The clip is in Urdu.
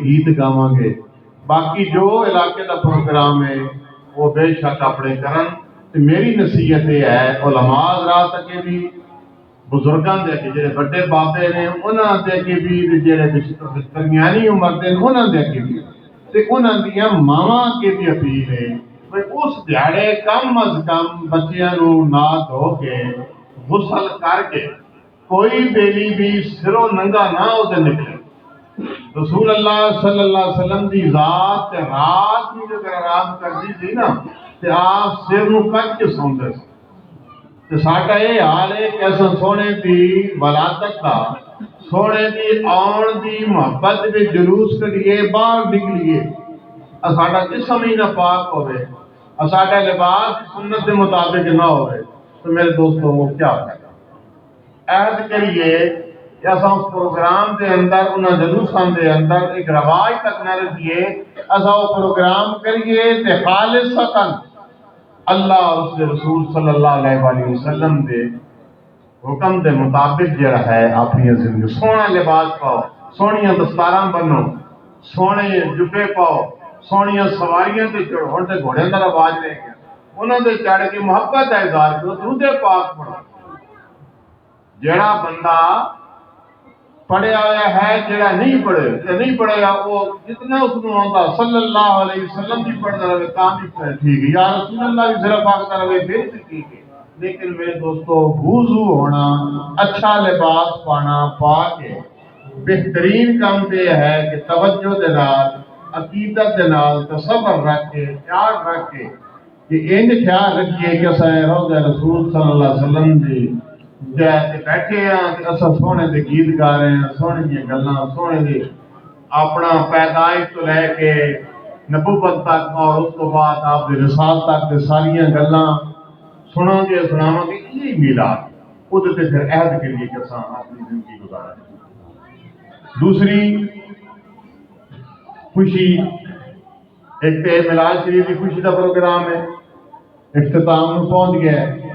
گیت گاواں گے. باقی جو علاقے کا پروگرام ہے وہ بے شک اپنے کرن. میری نصیحت یہ ہے علماء حضرات اگے بھی بزرگاں دے اگے جڑے بڑے بابے نے انہاں دے اگے بھی جڑے درمیانی عمر دے انہاں دے اگے بھی تے انہاں دیاں ماواں اگے بھی اپیل ہے بھئی اس دیہڑے کم از کم بچیاں نو نہا دھو کے غسل کر کے کوئی بیلی بھی سروں ننگا نہ ہو تے نکلے. رسول اللہ صلی اللہ علیہ وسلم دی ذات رات بھی اگر آرام کرتی تھی نا تے آپ سر نو کٹ کے سوندے سی. تے ساڈا یہ حال ہے کہ اساں سونے دی ولادت دا سونے دی آن دی محبت میں جلوس کریے باہر نکلیے ساڈا جسم ہی نہ پاک ہوئے ساڈا لباس سنت کے مطابق نہ ہوئے تو میرے دوستوں وہ کیا کرے. عہد کریے کہ اساں اس پروگرام دے اندر انہاں جلوساں دے اندر ایک رواج تک نہ رکھیے. اساں وہ پروگرام کریے تے خالصتاً اللہ اور اس کے رسول صلی اللہ علیہ وآلہ وسلم دے حکم دے مطابق جڑا ہے اپنی زندگی سونا لباس پاؤ, سونیاں دستاراں بنو, سونے جبے پاؤ, سونیاں سواریاں تے چڑھو. ہن تے گھوڑیاں دا رواج رہ گیا. انہاں دے چڑھ کے محبت کا اظہار کرو, درود پاک پڑھو. جڑا بندہ پڑھیا ہوا ہے جڑا نہیں پڑھے گا وہ جتنا اس کو آتا صلی اللہ علیہ وسلم بھی پڑھتا رہے کام بھی ٹھیک ہے, یا رسول اللہ بھی صرف آگتا رہے پھر بھی ٹھیک ہے. لیکن میرے دوستو وضو ہونا, اچھا لباس پانا, پا کے بہترین کام یہ ہے کہ توجہ دے نال عقیدت دے نال تصور رکھ کے خیال رکھ کے کہ انج خیال رکھیے کہ اساں روضہ رسول صلی اللہ علیہ وسلم دی جیسے بیٹھے ہیں کہ اساں سونے دے گیت گا رہے ہیں, سونے دی گلاں, سونے دی اپنا پیدائش تو لے کے نبوت تک اور اس کو بعد آپ دے رسالت تک دے ساریاں گلاں سناں گے سناواں گے. یہی میلاد وہ تے پھر عہد کے لیے کہ اساں اپنی زندگی گزاریں. دوسری خوشی ایک تے میلاد شریف کی خوشی کا پروگرام ہے, اختتام میں پہنچ گیا ہے.